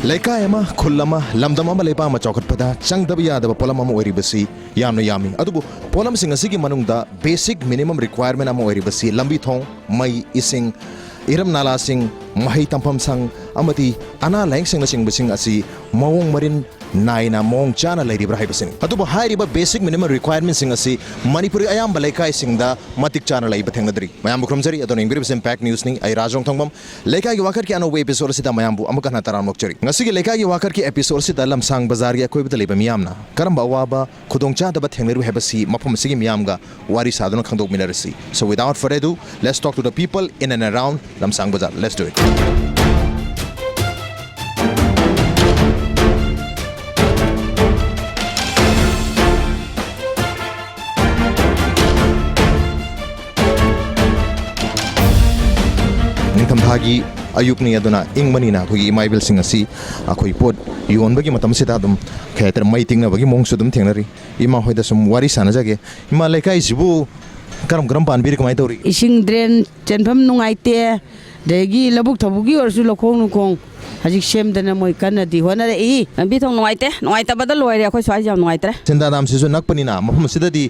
Leikai ama khulama lamdam ama leipa ama chokhatpada changdaba yadaba polam ama oiribasi yamna yami adubu polam sing asigi manungda basic minimum requirement ama oiribasi lambi thong mai ising iram nala sing mahi tampam sang amati ana laing sing na sing basing asi mawong marin naina mong chana lairibra haibasing adubu hairiba basic minimum requirement sing asi Manipur ayam Leikai singda matik chana laiba thengadri mayam bukrumjari adon ingribs impact news ni ai Nongthombam Leikai gi Wakat ki ano we episode sida mayam bu amaka na taram mokchari ngasi gi Leikai gi Wakat ki episode sida Lamshang Bazar gi akoi bita leiba miyamna karamba awaba khudong cha daba thengneru hebasi mafam sigi miyamga wari sadana khangdok minarasi so without further ado let's talk to the people in and around Lamshang Bazar. Let's do it. Nongthombam ayukni aduna ingmani na khoi imaibil sing asi akhoi pot yon bagi matam sita dum khaiter maiting na bagi mongsu dum thengnari ima hoida sum wari sana jage ima Leikai sibu karam pan biri kamai tori ising drain chenpham nungaite degi labuk thabugi orsu lokhong nukong hajik semdana moi kanadi honare I bi thong nungaita badal loire akhoi swai jam nungaitra senda dam sisu nakpani na mafam sidadi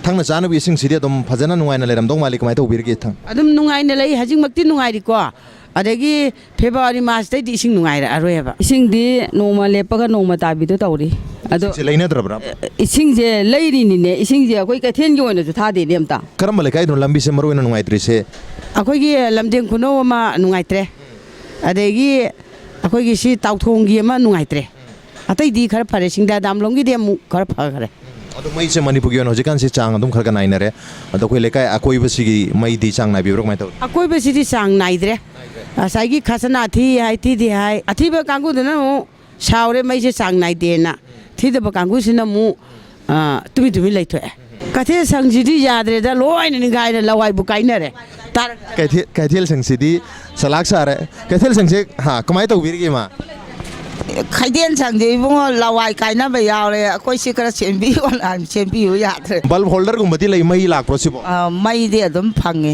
thangna chana bi ising sidi dum phajana nungaina leram dong malik kamai to birgi thang adum nungaina lei hajik makti nungairi ko adagi February March dai ising nungaira aroeba ising di noma lepaga noma tabi to tawri ado leina drabra ising je leiri ni ne ising je akoi kathen gi oina ju tha de lemta karam Leikai dun lambi se maroina nungaitri se akoi gi lamdeng kuno ma nungaitre adagi akoi gi si tawthong gi ma nungaitre atai di khar phare singda damlong gi de mu khar phare adu mai se Manipur gi no jikan se chang adum khar ka nai nare adu koi Leikai akoi basi gi mai di chang nai bi rok mai to akoi basi di chang nai dre asai gi khasana thi hai thi di hai athi ba kangu dana mu saure mai se chang nai de na thi da ba kangu sina mu tumi lai thoe kathe sang ji di yadre da loi ni gai na lawai bu kai na re tar kaithel sang si di salak sare kaithel sang se ha kamai to bir gi ma khaiden sang de bu lawai kai na ba yaw le akoi si kara chen bi on an chen bi yu ya thre bulb holder gum bati lai mai lak pro sibo mai de adum phange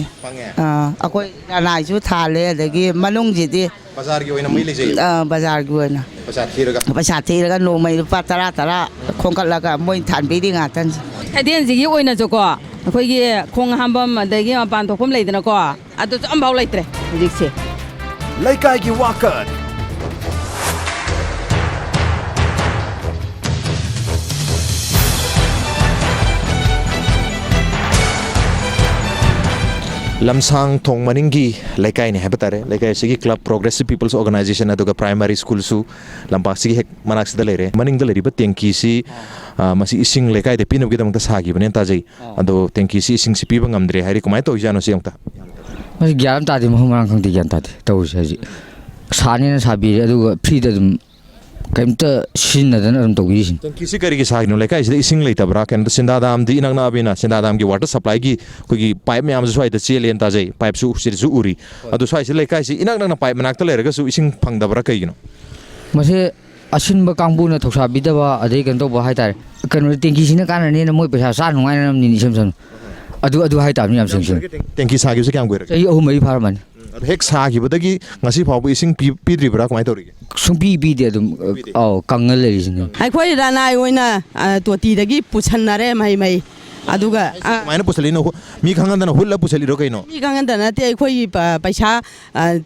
akoi nai ju tha le adagi manung ji di bazar gi oina mai le jai bazar gi oina pasat thiraga no mai pa tara khongkat laga moi than bi di nga tan khaiden ji gi oina jo ko akoi gi khong hambam adagi pan thokpam leidana ko adu am baw leitre hujik se Leikai gi Wakat Lamshang thong maningi Leikai ne habatare Leikai sigi club progressive people's organization aduga primary school su lampak sigi hek manak sida lere maning da leri ba tenki si masi ising Leikai de pinub gidam ta sagi bane ta jai ado tenki si ising si pi bangam dre hari kumai to jano si yongta mas gyam ta de mohang khang ti gyam ta de to ji sani na sabi aduga free da kaimta shin na dan arum to gi sin tenki si kari gi sagi no Leikai si ising leita bra kan sinda dam di inang na bina sinda dam gi water supply gi ko gi pipe me am swai da chelen ta jai pipe su sir su uri adu swai si Leikai si inang na pipe manak ta lere ga su ising phang da bra kai gino mase asin ba kangbu na thoksa bi da ba adai kan to ba hai tar kan tenki sin na kan ne na moi paisa sa nungai na ni sam sam adu hai ta mi am sing sing tenki sagi se kyam goi ai oh mai phar man hek sagi badagi ngasi phau ising pidri bra kumai to ri sung bi de dum au kangal le sin ai khoi da nai oina to ti dagi puchan na re mai aduga maina pusali no mi khangan da hulla pusali ro kai no mi khangan da na te khoi paisa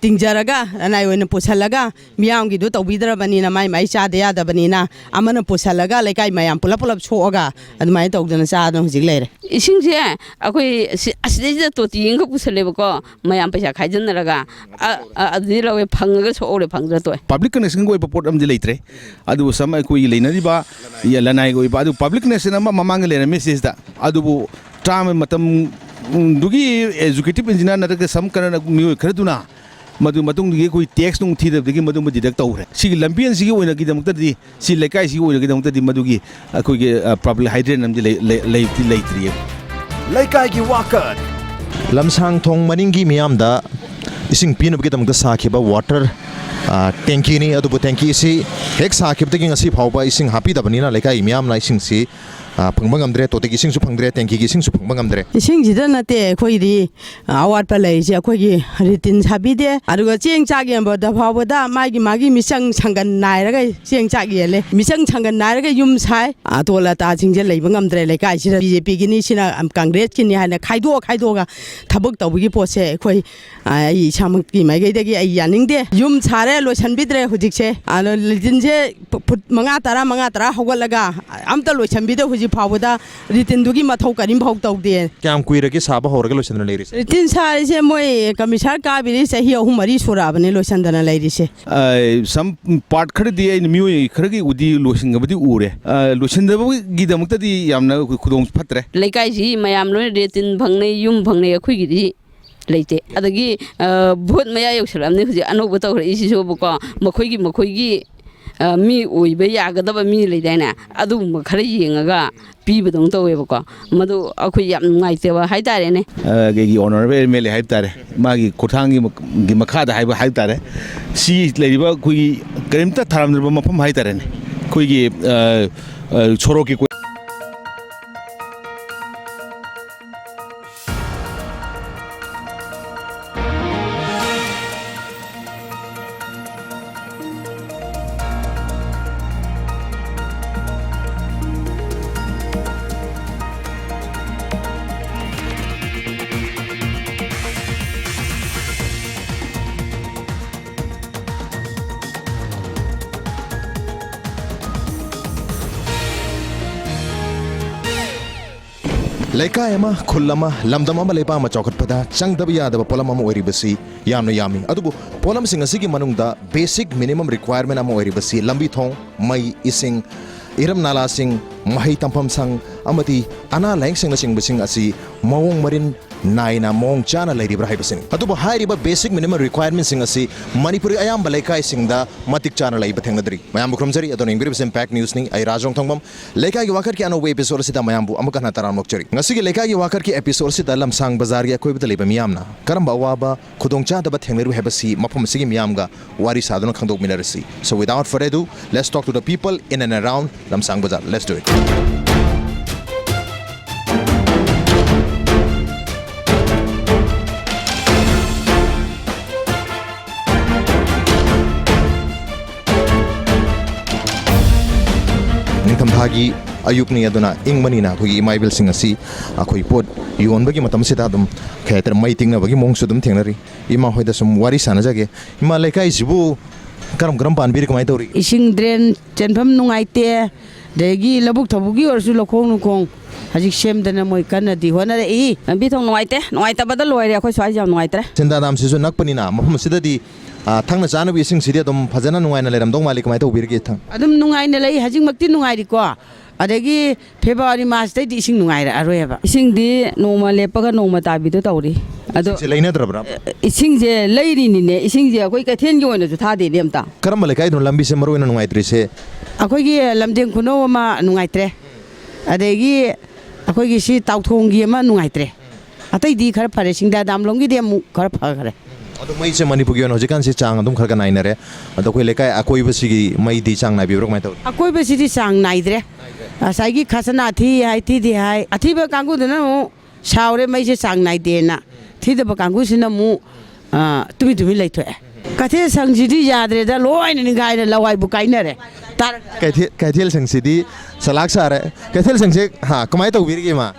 tingjaraga nai oina puchalaga miyam gi du tawbidra bani na mai cha de ya da bani na amana puchalaga Leikai mayam pulap choga admai tawdana cha da hujik leire ising je akoi aside to ti ing ko pusale ko mayam paisa khaijan raga adi lawe phangaga chore phangja to public connection go report am di leitre adu sama ko leina di ba ya lanai go ba adu public connection am mamang le message da adu tram matam dugi executive engineer na ka sam kana mi khraduna madu matung gi koi tax nung thi da gi madu ma deduct tawre si lampian si oina gi damta di si Leikai si oina gi damta di madu gi ko gi probably hydrant am di leitri Leikai gi Wakat Lamshang thong maningi miyam da ising pinub gidam da sakhiba water tenki ni adu tenki si hek sakhib da gi ngasi phauba ising happy da bani na Leikai miyam na ising si ꯐꯪꯕ ꯉꯝꯗ꯭ꯔꯦ ꯇꯣꯇꯤꯒꯤ ꯏꯁꯤꯡꯁꯨ ꯐꯪꯗ꯭ꯔꯦ ꯇꯦꯡꯀꯤꯒꯤ ꯏꯁꯤꯡꯁꯨ ꯐꯪꯕ ꯉꯝꯗ꯭ꯔꯦ ꯏꯁꯤꯡꯁꯤꯗ ꯅꯠꯇꯦ ꯑꯩꯈꯣꯏꯒꯤꯗꯤ ꯑꯋꯥꯠꯄ ꯂꯩꯔꯤꯁꯦ ꯑꯩꯈꯣꯏꯒꯤ ꯔꯤꯇꯤꯟ ꯁꯥꯕꯤꯗꯦ ꯑꯗꯨꯒ ꯆꯦꯡ ꯆꯥꯛ ꯌꯦꯟꯕꯗ ꯐꯥꯎꯕꯗ ꯃꯥꯒꯤ ꯃꯤꯆꯪ ꯁꯪꯒꯟ ꯅꯥꯏꯔꯒ ꯆꯦꯡ ꯆꯥꯛ ꯌꯦꯜꯂꯦ ꯃꯤꯆꯪ ꯁꯪꯒꯟ ꯅꯥꯏꯔꯒ ꯌꯨꯝ ꯁꯥꯏ ꯑꯇꯣꯜ ꯑꯇꯥꯁꯤꯡꯁꯦ ꯂꯩꯕ ꯉꯝꯗ꯭ꯔꯦ ꯂꯩꯀꯥꯏꯁꯤꯗ BJPꯒꯤꯅꯤ ꯁꯤꯅ ꯀꯪꯒ꯭ꯔꯦꯁꯀꯤꯅꯤ ꯍꯥꯏꯅ ꯈꯥꯏꯗꯣꯛꯑꯒ ꯊꯕꯛ ꯇꯧꯕꯒꯤ ꯄꯣꯠꯁꯦ ꯑꯩꯈꯣꯏ ꯑꯩ ꯏꯁꯥꯃꯛꯀꯤ ꯃꯥꯏꯀꯩꯗꯒꯤ ꯑꯩ ꯌꯥꯅꯤꯡꯗꯦ ꯌꯨꯝ ꯁꯥꯔꯦ ꯂꯣꯏꯁꯟꯕꯤꯗ꯭ꯔꯦ ꯍꯧꯖꯤꯛꯁꯦ ꯑꯗꯣ ꯂꯤꯇꯤꯟꯁꯦ ꯐꯨꯠ 5-10 ꯍꯧꯒꯠꯂꯒ ꯑꯝꯇ ꯂꯣꯏꯁꯟꯕꯤꯗ ꯍꯧꯖꯤꯛ ꯐꯥꯎꯕꯗ ꯔꯤꯇꯤꯟꯗꯨꯒꯤ ꯃꯊꯧ ꯀꯔꯤꯝꯐꯥꯎ ꯇꯧꯗꯦ ꯀꯌꯥꯝ ꯀꯨꯏꯔꯒꯦ ꯁꯥꯕ ꯍꯧꯔꯒ ꯂꯣꯏꯁꯟꯗꯅ ꯂꯩꯔꯤꯁꯦ ꯔꯤꯇꯤꯟ ꯁꯥꯔꯤꯁꯦ ꯃꯣꯏ ꯀꯃꯤꯁꯅꯔ ꯀꯥꯕꯤꯔꯤ ꯆꯍꯤ 3-4 ꯁꯨꯔꯛꯑꯕꯅꯤ ꯂꯣꯏꯁꯟꯗꯅ ꯂꯩꯔꯤꯁꯦ ꯁꯝ ꯄꯥꯔꯠ ꯈꯔꯗꯤ ꯑꯩꯅ ꯃꯤꯑꯣꯏ ꯈꯔꯒꯤ ꯎꯗꯤ ꯂꯣꯏꯁꯤꯟꯒꯕꯗꯤ ꯎꯔꯦ ꯂꯣꯏꯁꯤꯟꯗꯕꯒꯤꯗꯃꯛꯇꯗꯤ ꯌꯥꯝꯅ ꯈꯨꯗꯣꯡ ꯐꯠꯇ꯭ꯔꯦ ꯂꯩꯀꯥꯏꯁꯤ ꯃꯌꯥꯝ ꯂꯣꯏꯅ ꯔꯦꯇꯤꯟ ꯐꯪꯅꯩ ꯌꯨꯝ ꯐꯪꯅꯩ ꯑꯩꯈꯣꯏꯒꯤꯗꯤ ꯂꯩꯇꯦ ꯑꯗꯒꯤ ꯚꯣꯠ ꯃꯌꯥ ꯌꯧꯁꯜꯂꯛꯑꯕꯅꯤ ꯍꯧꯖꯤꯛ ꯑꯅꯧꯕ ꯇꯧꯔꯛꯏꯁꯤꯁꯨꯕꯀꯣ ꯃꯈꯣꯏꯒꯤ ꯃꯤ ꯑꯣꯏꯕ ꯌꯥꯒꯗꯕ ꯃꯤ ꯂꯩꯗꯥꯏꯅꯦ ꯑꯗꯨꯒꯨꯝꯕ ꯈꯔ ꯌꯦꯡꯉꯒ ꯄꯤꯕꯗꯧꯅ ꯇꯧꯋꯦꯕꯀꯣ ꯃꯗꯨ ꯑꯩꯈꯣꯏ ꯌꯥꯝ ꯅꯨꯡꯉꯥꯏꯇꯕ ꯍꯥꯏꯇꯥꯔꯦꯅꯦ ꯀꯩꯒꯤ ꯑꯣꯅꯔꯦꯕꯜ MLA ꯍꯥꯏꯕ ꯇꯥꯔꯦ ꯃꯥꯒꯤ ꯈꯨꯠꯊꯥꯡꯒꯤ ꯃꯈꯥꯗ ꯍꯥꯏꯕ ꯇꯥꯔꯦ ꯁꯤ ꯂꯩꯔꯤꯕ ꯑꯩꯈꯣꯏꯒꯤ ꯀꯔꯤꯝꯇ ꯊꯥꯔꯝꯗ꯭ꯔꯕ ꯃꯐꯝ ꯍꯥꯏꯇꯥꯔꯦꯅꯦ ꯑꯩꯈꯣꯏꯒꯤ ꯁꯣꯔꯣꯛꯀꯤ Leikai ama khul ama lamdam ama leipa ama chawkhatpada changdaba yadaba polam ama oiribasi yamna yami adubu polam sing asigi manungda basic minimum requirement ama oiribasi lambi thong mai ising iram nala sing mahai tampam sang amati ana laing sing na sing basing asi mawong marin naina mong chana lairibra haibasing adubu hairiba basic minimum requirement sing asi Manipur ayam Leikai singda matik chana laiba thengadri mayam bukrumjari adon ingbiribs impact news ni ai Nongthombam Leikai gi Wakat ki ano episode sida mayam bu amaka na taran mokchari ngasi gi Leikai gi Wakat ki episode sida Lamshang Bazar gi akoi bida leiba miyamna karamba awaba khudongcha daba thengleru habasi mafam sigi miyamga wari sadona khangdok minarasi so without further ado let's talk to the people in and around Lamshang Bazar let's do it Nongthombam ayupni aduna ingmanina khoi imaibil sing asi akhoi pot yonbagi matam sida dum khaiter mai tingna bagi mong sudum thengnari ima hoida sum wari sanajage ima Leikai sibu karam panbir kamai tori ising drain chenpham nungaite degi labuk thabugi orsu lokhong nukong hajik semdana moi kanadi honare e lambi thong nuaitabada loire akhoi swai jam nuaitre senda dam sisu nakpanina mafam sidadi thangna chanabi ising sidi adum phajana nungaina leram dong mali kamai tobirge thang adum nungaina lei hajik makti nungairi ko adagi February March dai di ising nungaira aroyaba ising di noma lepaga noma tabido tawri ado se leina drabra ising je leiri ni ne ising je akoi kathen gi oina ju tha de lemta karam Leikai dun lambi se maroina nungaitri se akoi gi lamdeng kuno ma nungaitre adagi akoi gi si tauthong gi ma nungaitre atai di khar phare singda damlong gi de mu khar phagare adu mai se Manipur gi hojikan se chang adum kharga nainare adu koi Leikai akoi basigi mai di chang na bibrok mai taw akoi basidi chang naidre asaigi khasana thi hai thi di hai athiba kangu dana mu saure mai se chang naide na thi da kangu sina mu tumi leitho kathe sangjidi yadre da loina ni gaina lawai bu kainare tar kaithel sangsidi salak sare kaithel sangse ha kamai taw birge ma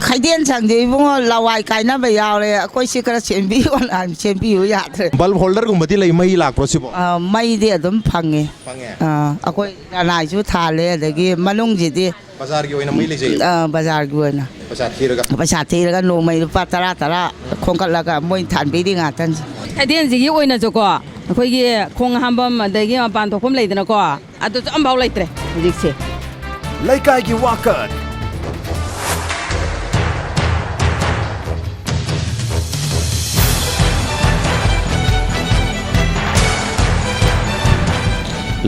khaiden sangde ibungo lawai kaina ba yaure akoi sikara sembi on sembi yu yadre bulb holder gumbati lei mai lak prosibo mai de adum phange akoi ranai ju thale adagi malung ji di bazar gi oina mai lejei bazar gi oina pasha thiraga no mai pa tara khongkalaga moi than bi di nga tan khaiden ji gi oina jo ko akhoi gi khong hambam adagi mapan thokom leidana ko adu ambau leitre hujik se Leikai gi Wakat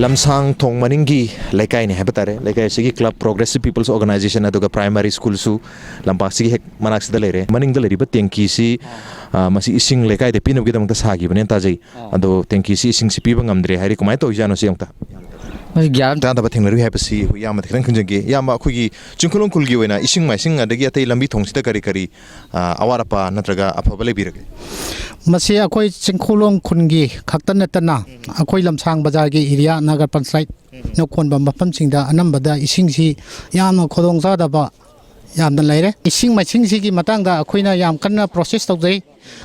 Lamshang thong maningi Leikai ni habatare Leikai sigi club progressive people's organization aduga primary school su lampak sigi hek manak sida lere maning da leriba tenki si masi ising Leikai de pinab gidam ta sagi bane ta jai ado tenki si ising si piba ngamdre hari kumai to jano si yongta ꯒ꯭ꯌꯥꯟ ꯇꯥꯗꯕ ꯊꯦꯡꯅꯔꯤ ꯍꯥꯏꯕꯁꯤ ꯑꯩꯈꯣꯏ ꯌꯥꯝꯅ ꯈꯤꯇꯪ ꯈꯪꯖꯒꯦ ꯌꯥꯝꯕ ꯑꯩꯈꯣꯏꯒꯤ ꯆꯤꯡꯈꯣꯡ ꯈꯨꯜꯒꯤ ꯑꯣꯏꯅ ꯏꯁꯤꯡ ꯃꯥꯏꯁꯤꯡ ꯑꯗꯒꯤ ꯑꯇꯩ ꯂꯝꯕꯤ ꯊꯣꯡꯁꯤꯗ ꯀꯔꯤ ꯀꯔꯤ ꯑꯋꯥꯠ ꯑꯄꯥ ꯅꯠꯇ꯭ꯔꯒ ꯑꯐꯕ ꯂꯩꯕꯤꯔꯒꯦ ꯃꯁꯤ ꯑꯩꯈꯣꯏ ꯆꯤꯡꯈꯣꯡ ꯈꯨꯟꯒꯤ ꯈꯛꯇ ꯅꯠꯇꯅ ꯑꯩꯈꯣꯏ ꯂꯝꯁꯥꯡ ꯕꯖꯥꯔꯒꯤ ꯑꯦꯔꯤꯌꯥ ꯅꯒꯔ ꯄꯟꯆꯥꯌꯠ ꯅꯀꯣꯟꯕ ꯃꯐꯝꯁꯤꯡꯗ ꯑꯅꯝꯕꯗ ꯏꯁꯤꯡꯁꯤ ꯌꯥꯝꯅ ꯈꯨꯗꯣꯡꯆꯥꯗꯕ ꯌꯥꯝꯅ ꯂꯩꯔꯦ ꯏꯁꯤꯡ ꯃꯥꯏꯁꯤꯡꯁꯤꯒꯤ ꯃꯇꯥꯡꯗ ꯑꯩꯈꯣꯏꯅ ꯌꯥꯝ ꯀꯟꯅ ꯄ꯭ꯔꯣꯁꯦꯁ ꯇꯧꯖꯩ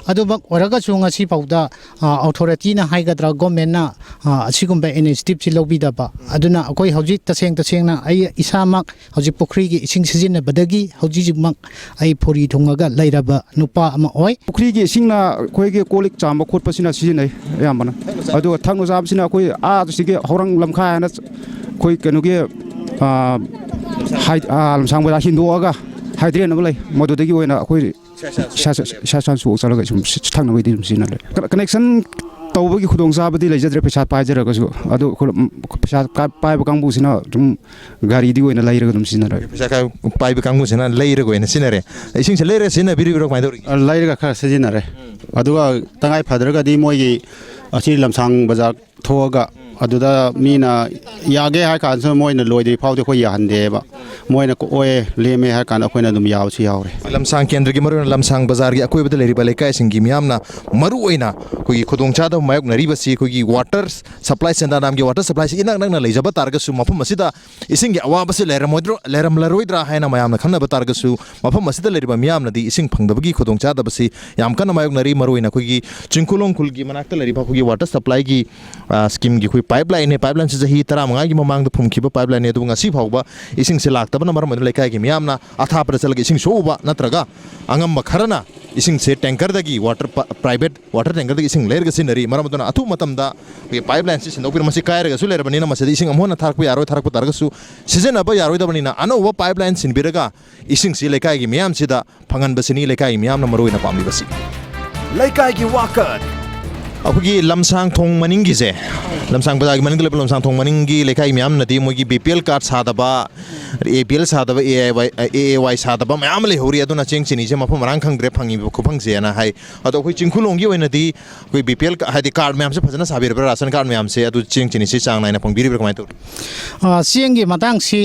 ꯑꯗꯨꯃꯛ ꯑꯣꯏꯔꯒꯁꯨ ꯉꯁꯤ ꯐꯥꯎꯗ ꯑꯣꯊꯣꯔꯤꯇꯤꯅ ꯍꯥꯏꯒꯗ꯭ꯔꯥ ꯒꯣꯔꯃꯦꯟꯅ ꯑꯁꯤꯒꯨꯝꯕ ꯏꯅꯤꯁꯤꯌꯦꯇꯤꯚꯁꯤ ꯂꯧꯕꯤꯗꯕ ꯑꯗꯨꯅ ꯑꯩꯈꯣꯏ ꯍꯧꯖꯤꯛ ꯇꯁꯦꯡꯅ ꯑꯩ ꯏꯁꯥꯃꯛ ꯍꯧꯖꯤꯛ ꯄꯨꯈ꯭ꯔꯤꯒꯤ ꯏꯁꯤꯡ ꯁꯤꯖꯤꯟꯅꯕꯗꯒꯤ ꯍꯧꯖꯤꯛꯃꯛ ꯑꯩ ꯐꯨꯔꯤ ꯊꯨꯡꯉꯒ ꯂꯩꯔꯕ ꯅꯨꯄꯥ ꯑꯃ ꯑꯣꯏ ꯄꯨꯈ꯭ꯔꯤꯒꯤ ꯏꯁꯤꯡꯅ ꯑꯩꯈꯣꯏꯒꯤ ꯀꯣꯜ ꯂꯤꯛ ꯆꯥꯝꯕ ꯈꯣꯠꯄꯁꯤꯅ ꯁꯤꯖꯤꯟꯅꯩ ꯑꯌꯥꯝꯕꯅ ꯑꯗꯨꯒ ꯊꯛꯅ ꯆꯥꯕꯁꯤꯅ ꯑꯩꯈꯣꯏ ꯁꯤꯒꯤ ꯍꯧꯔꯪ ꯂꯝꯈꯥꯏ ꯍꯥꯏꯅ ꯑꯩꯈꯣꯏ ꯀꯩꯅꯣꯒꯤ ꯂꯝꯁꯥꯡ ꯕꯖꯥꯔ ꯍꯤꯟꯗꯣꯛꯑꯒ ꯍꯥꯏꯗ꯭ꯔꯦꯟ ꯑꯃ ꯂꯩ ꯃꯗꯨꯗꯒꯤ ꯑꯣꯏꯅ ꯑꯩꯈꯣꯏ ꯏꯁꯥ ꯁꯣꯛ ꯆꯠꯂꯒ ꯁꯨꯝ ꯊꯛꯅꯕꯒꯤꯗꯤ ꯁꯨꯝ ꯁꯤꯖꯤꯟꯅꯔꯦ ꯀꯅꯦꯛꯁꯟ ꯇꯧꯕꯒꯤ ꯈꯨꯗꯣꯡꯆꯥꯕꯗꯤ ꯂꯩꯖꯗ꯭ꯔꯦ ꯄꯩꯁꯥ ꯄꯥꯏꯖꯔꯒꯁꯨ ꯑꯗꯨ ꯄꯩꯁꯥ ꯄꯥꯏꯕ ꯀꯥꯡꯕꯨꯁꯤ나 ꯑꯗꯨꯝ ꯒꯥꯔꯤꯗꯤ ꯑꯣꯏꯅ ꯂꯩꯔꯒ ꯑꯗꯨꯝ ꯁꯤꯖꯤꯟꯅꯔꯦ ꯄꯩꯁꯥ ꯄꯥꯏꯕ ꯀꯥꯡꯕꯨꯁꯤꯅ ꯂꯩꯔꯒ ꯑꯣꯏꯅ ꯁꯤꯖꯤꯟꯅꯔꯦ ꯏꯁꯤꯡꯁꯦ ꯂꯩꯔꯒ ꯁꯤꯖꯤꯟꯅꯕꯤꯔꯤꯕ꯭ꯔꯥ ꯀꯃꯥꯏꯅ ꯇꯧꯔꯤꯒꯦ ꯂꯩꯔꯒ ꯈꯔ ꯁꯤꯖꯤꯟꯅꯔꯦ ꯑꯗꯨꯒ ꯇꯉꯥꯏ ꯐꯗ꯭ꯔꯒꯗꯤ ꯃꯣꯏꯒꯤ ꯑꯁꯤ ꯂꯝꯁꯥꯡ ꯕꯖꯥꯔ ꯊꯣꯛꯑꯒ ꯑꯗꯨꯗ ꯃꯤꯅ ꯌꯥꯒꯦ ꯍꯥꯏ ꯀꯥꯟꯗ ꯃꯣꯏꯅ ꯂꯣꯏꯗ꯭ꯔꯤ ꯐꯥꯎꯗꯤ ꯑꯩꯈꯣꯏ ꯌꯥꯍꯟꯗꯦꯕ ꯃꯣꯏꯅ ꯑꯣꯏ ꯂꯦꯝꯃꯦ ꯍꯥꯏ ꯀꯥꯟꯗ ꯑꯩꯈꯣꯏꯅ ꯑꯗꯨꯝ ꯌꯥꯕꯁꯨ ꯌꯥꯎꯔꯦ ꯂꯝꯁꯥꯡ ꯀꯦꯟꯗ꯭ꯔꯒꯤ ꯃꯔꯨꯑꯣꯏꯅ ꯂꯝꯁꯥꯡ ꯕꯖꯥꯔꯒꯤ ꯑꯀꯣꯏꯕꯗ ꯂꯩꯔꯤꯕ ꯂꯩꯀꯥꯏꯁꯤꯡꯒꯤ ꯃꯤꯌꯥꯝꯅ ꯃꯔꯨꯑꯣꯏꯅ ꯑꯩꯈꯣꯏꯒꯤ ꯈꯨꯗꯣꯡꯆꯥꯗꯕ ꯃꯥꯌꯣꯛꯅꯔꯤꯕꯁꯤ ꯑꯩꯈꯣꯏꯒꯤ ꯋꯥꯇꯔ ꯁꯄ꯭ꯂꯥꯏ ꯁꯦꯟꯗꯥꯅꯥꯝꯒꯤ ꯋꯥꯇꯔ ꯁꯄ꯭ꯂꯥꯏꯁꯤ ꯏꯅꯛ ꯅꯛꯅ ꯂꯩꯖꯕ ꯇꯥꯔꯒꯁꯨ ꯃꯐꯝ ꯑꯁꯤꯗ ꯏꯁꯤꯡꯒꯤ ꯑꯋꯥꯕꯁꯤ ꯂꯩꯔꯝꯂꯔꯣꯏꯗ꯭ꯔꯥ ꯍꯥꯏꯅ ꯃꯌꯥꯝꯅ ꯈꯟꯅꯕ ꯇꯥꯔꯒꯁꯨ ꯃꯐꯝ ꯑꯁꯤꯗ ꯂꯩꯔꯤꯕ ꯃꯤꯌꯥꯝꯅꯗꯤ ꯏꯁꯤꯡ ꯐꯪꯗꯕꯒꯤ ꯈꯨꯗꯣꯡꯆꯥꯗꯕꯁꯤ ꯌꯥꯝ ꯀꯟꯅ ꯃꯥꯌꯣꯛꯅꯔꯤ ꯃꯔꯨꯑꯣꯏꯅ ꯑꯩꯈꯣꯏꯒꯤ ꯆꯤꯡꯈꯣꯡ ꯈꯨꯜꯒꯤ ꯃꯅꯥꯛꯇ ꯂꯩꯔꯤꯕ ꯑꯩꯈꯣꯏꯒꯤ ꯋꯥꯇꯔ ꯁꯄ꯭ꯂꯥꯏꯒꯤ ꯁ꯭ꯀꯤꯝꯒꯤ ꯑꯩꯈꯣꯏ ꯄꯥꯏꯞꯂꯥꯏꯟꯁꯤ ꯆꯍꯤ 15ꯒꯤ ꯃꯃꯥꯡꯗ ꯐꯨꯝꯈꯤꯕ ꯄꯥꯏꯞꯂꯥꯏꯟꯅꯤ ꯑꯗꯨꯕꯨ ꯉꯁꯤ ꯐꯥꯎꯕ ꯏꯁꯤꯡꯁꯦ ꯂꯥꯛꯇꯕꯅ ꯃꯔꯝ ꯑꯣꯏꯗꯨꯅ ꯂꯩꯀꯥꯏꯒꯤ ꯃꯤꯌꯥꯝꯅ ꯑꯊꯥꯞꯄꯗ ꯆꯠꯂꯒ ꯏꯁꯤꯡ ꯁꯣꯛꯎꯕ ꯅꯠꯇ꯭ꯔꯒ ꯑꯉꯝꯕ ꯈꯔꯅ ꯏꯁꯤꯡꯁꯦ ꯇꯦꯡꯀꯔꯗꯒꯤ ꯄ꯭ꯔꯥꯏꯚꯦꯠ ꯋꯥꯇꯔ ꯇꯦꯡꯀꯔꯗꯒꯤ ꯏꯁꯤꯡ ꯂꯩꯔꯒ ꯁꯤꯖꯤꯟꯅꯔꯤ ꯃꯔꯝ ꯑꯗꯨꯅ ꯑꯊꯨꯕ ꯃꯇꯝꯗ ꯑꯩꯈꯣꯏꯒꯤ ꯄꯥꯏꯞꯂꯥꯏꯟꯁꯤ ꯁꯤꯟꯗꯣꯛꯄꯤꯔ ꯃꯁꯤ ꯀꯥꯏꯔꯒꯁꯨ ꯂꯩꯔꯕꯅꯤꯅ ꯃꯁꯤꯗ ꯏꯁꯤꯡ ꯑꯃꯨꯛ ꯍꯟꯅ ꯊꯥꯔꯛꯄ ꯌꯥꯔꯣꯏ ꯊꯥꯔꯛꯄ ꯇꯥꯔꯒꯁꯨ ꯁꯤꯖꯤꯟꯅꯕ ꯌꯥꯔꯣꯏꯗꯕꯅꯤꯅ ꯑꯅꯧꯕ ꯄꯥꯏꯞꯂꯥꯏꯟ ꯁꯤꯟꯕꯤꯔꯒ ꯏꯁꯤꯡꯁꯤ ꯂꯩꯀꯥꯏꯒꯤ ꯃꯤꯌꯥꯝꯁꯤꯗ ꯐꯪꯍꯟꯕꯁꯤꯅꯤ ꯂꯩꯀꯥꯏꯒꯤ ꯃꯤꯌꯥꯝꯅ ꯃꯔꯨꯑꯣꯏꯅ ꯄꯥꯝꯂꯤꯕꯁꯤ ꯂꯩꯀꯥꯏꯒꯤ ꯋꯥꯀꯠ ꯑꯩꯈꯣꯏꯒꯤ ꯂꯝꯁꯥꯡ ꯊꯣꯡ ꯃꯅꯤꯡꯒꯤꯁꯦ ꯂꯝꯁꯥꯡ ꯕꯖꯥꯔꯒꯤ ꯃꯅꯤꯡꯗ ꯂꯩꯕ ꯂꯝꯁꯥꯡ ꯊꯣꯡ ꯃꯅꯤꯡꯒꯤ ꯂꯩꯀꯥꯏ ꯃꯌꯥꯝꯅꯗꯤ ꯃꯣꯏꯒꯤ BPL ꯀꯥꯔꯗ ꯁꯥꯗꯕ APL ꯁꯥꯗꯕ AAY ꯁꯥꯗꯕ ꯃꯌꯥꯝ ꯑꯃ ꯂꯩꯍꯧꯔꯤ ꯑꯗꯨꯅ ꯆꯦꯡ ꯆꯤꯅꯤꯁꯦ ꯃꯐꯝ ꯃꯔꯥꯡ ꯈꯪꯗ꯭ꯔꯦ ꯐꯪꯉꯤꯕ ꯈꯨꯐꯪꯁꯦꯅ ꯍꯥꯏ ꯑꯗꯣ ꯑꯩꯈꯣꯏ ꯆꯤꯡꯈꯨꯂꯣꯡꯒꯤ ꯑꯣꯏꯅꯗꯤ ꯑꯩꯈꯣꯏ BPL ꯍꯥꯏꯗꯤ ꯀꯥꯔꯗ ꯃꯌꯥꯝꯁꯦ ꯐꯖꯅ ꯁꯥꯕꯤꯔꯕ꯭ꯔꯥ ꯔꯥꯁꯟ ꯀꯥꯔꯗ ꯃꯌꯥꯝꯁꯦ ꯑꯗꯨ ꯆꯦꯡ ꯆꯤꯅꯤꯁꯤ ꯆꯥꯡ ꯅꯥꯏꯅ ꯐꯪꯕꯤꯔꯤꯕ꯭ꯔꯥ ꯀꯃꯥꯏꯅ ꯇꯧꯔꯤ ꯆꯦꯡꯒꯤ ꯃꯇꯥꯡꯁꯤ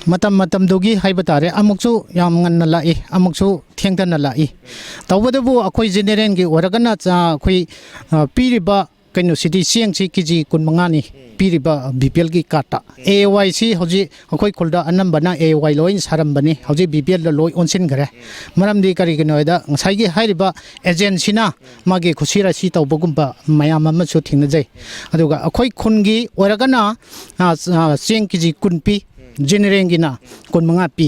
ꯃꯇꯝꯗꯨꯒꯤ ꯍꯥꯏꯕ ꯇꯥꯔꯦ ꯑꯃꯨꯛꯁꯨ ꯌꯥꯝ ꯉꯟꯅ ꯂꯥꯛꯏ ꯑꯃꯨꯛꯁꯨ ꯊꯦꯡꯊꯅ ꯂꯥꯛꯏ ꯇꯧꯕꯗꯕꯨ ꯑꯩꯈꯣꯏ ꯖꯦꯅꯦꯔꯦꯜꯒꯤ ꯑꯣꯏꯔꯒꯅ ꯑꯩꯈꯣꯏ ꯄꯤꯔꯤꯕ ꯀꯩꯅꯣꯁꯤꯗꯤ ꯆꯦꯡꯁꯤ KG 15ꯅꯤ ꯄꯤꯔꯤꯕ BPLꯒꯤ ꯀꯥꯔꯗꯇ AAYꯁꯤ ꯍꯧꯖꯤꯛ ꯑꯩꯈꯣꯏ ꯈꯨꯜꯗ ꯑꯅꯝꯕꯅ AAY ꯂꯣꯏ ꯁꯥꯔꯝꯕꯅꯤ ꯍꯧꯖꯤꯛ BPLꯗ ꯂꯣꯏ ꯑꯣꯟꯁꯤꯟꯈ꯭ꯔꯦ ꯃꯔꯝꯗꯤ ꯀꯔꯤꯒꯤꯅꯣ ꯍꯥꯏꯗ ꯉꯁꯥꯏꯒꯤ ꯍꯥꯏꯔꯤꯕ ꯑꯦꯖꯦꯟꯁꯤꯅ ꯃꯥꯒꯤ ꯈꯨꯁꯤꯔꯥꯁꯤ ꯇꯧꯕꯒꯨꯝꯕ ꯃꯌꯥꯝ ꯑꯃꯁꯨ ꯊꯦꯡꯅꯖꯩ ꯑꯗꯨꯒ ꯑꯩꯈꯣꯏ ꯈꯨꯟꯒꯤ ꯑꯣꯏꯔꯒꯅ ꯆꯦꯡ KG 10 ꯄꯤ ꯖꯦꯅꯦꯔꯦꯜꯒꯤꯅ 15 ꯄꯤ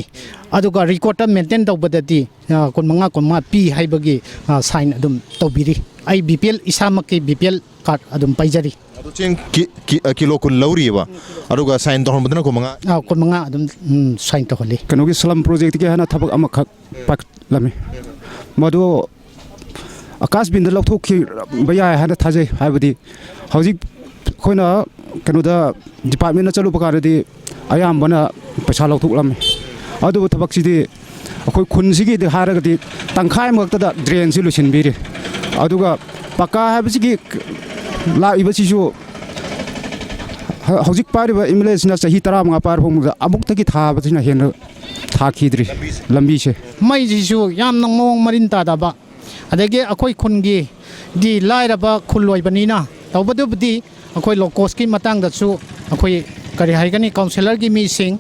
ꯑꯗꯨꯒ ꯔꯤꯀꯣꯔꯗꯇ ꯃꯦꯟꯇꯦꯟ ꯇꯧꯕꯗꯗꯤ 15 ꯄꯤ ꯍꯥꯏꯕꯒꯤ ꯁꯥꯏꯟ ꯑꯗꯨꯝ ꯇꯧꯕꯤꯔꯤ ꯑꯩ BPL ꯏꯁꯥꯃꯛꯀꯤ BPL ꯀꯥꯔꯗ ꯑꯗꯨꯝ ꯄꯥꯏꯖꯔꯤ ꯑꯗꯨ ꯆꯦꯡ ꯀꯤꯂꯣ 10 ꯂꯧꯔꯤꯕ ꯑꯗꯨꯒ ꯁꯥꯏꯟ ꯇꯧꯍꯟꯕꯗꯨꯅ 15 ꯑꯗꯨꯝ ꯁꯥꯏꯟ ꯇꯧꯍꯜꯂꯤ ꯀꯩꯅꯣꯒꯤ ꯁꯂꯝ ꯄ꯭ꯔꯣꯖꯦꯛꯇꯒꯤ ꯍꯥꯏꯅ ꯊꯕꯛ ꯑꯃꯈꯛ ꯄꯥꯏꯈꯠꯂꯝꯃꯤ ꯃꯗꯨ ꯑꯀꯥꯁ ꯕꯤꯟꯗ ꯂꯧꯊꯣꯛꯈꯤꯕ ꯌꯥꯏ ꯍꯥꯏꯅ ꯊꯥꯖꯩ ꯍꯥꯏꯕꯗꯤ ꯍꯧꯖꯤꯛ ꯑꯩꯈꯣꯏꯅ ꯀꯩꯅꯣꯗ ꯗꯤꯄꯥꯔꯠꯃꯦꯟꯇ ꯆꯠꯂꯨꯕ ꯀꯥꯟꯗꯗꯤ ꯑꯌꯥꯝꯕꯅ ꯄꯩꯁꯥ ꯂꯧꯊꯣꯛꯂꯝꯃꯤ ꯑꯗꯨꯕꯨ ꯊꯕꯛꯁꯤꯗꯤ ꯑꯩꯈꯣꯏ ꯈꯨꯟꯁꯤꯒꯤꯗꯤ ꯍꯥꯏꯔꯒꯗꯤ ꯇꯪꯈꯥꯏ ꯑꯃꯈꯛꯇꯗ ꯗ꯭ꯔꯦꯟꯁꯤ ꯂꯣꯏꯁꯤꯟꯕꯤꯔꯤ ꯑꯗꯨꯒ ꯄꯛꯀꯥ ꯍꯥꯏꯕꯁꯤꯒꯤ ꯂꯥꯛꯏꯕꯁꯤꯁꯨ ꯍꯧꯖꯤꯛ ꯄꯥꯏꯔꯤꯕ MLAꯁꯤꯅ ꯆꯍꯤ 15 ꯄꯥꯏꯔꯕ ꯐꯥꯎꯕꯗ ꯑꯃꯨꯛꯇꯒꯤ ꯊꯥꯕꯁꯤꯅ ꯍꯦꯟꯅ ꯊꯥꯈꯤꯗ꯭ꯔꯤ ꯂꯝꯕꯤꯁꯦ ꯃꯩꯁꯤꯁꯨ ꯌꯥꯝꯅ ꯃꯑꯣꯡ ꯃꯔꯤꯟ ꯇꯥꯗꯕ ꯑꯗꯒꯤ ꯑꯩꯈꯣꯏ ꯈꯨꯟꯒꯤ ꯂꯥꯏꯔꯕ ꯈꯨꯜ ꯑꯣꯏꯕꯅꯤꯅ ꯇꯧꯕꯗꯨꯕꯨꯗꯤ ꯑꯩꯈꯣꯏ ꯂꯣꯀꯣꯁꯀꯤ ꯃꯇꯥꯡꯗꯁꯨ ꯑꯩꯈꯣꯏ ꯀꯔꯤ ꯍꯥꯏꯒꯅꯤ ꯀꯥꯎꯟꯁꯤꯂꯔꯒꯤ ꯃꯤꯁꯤꯡ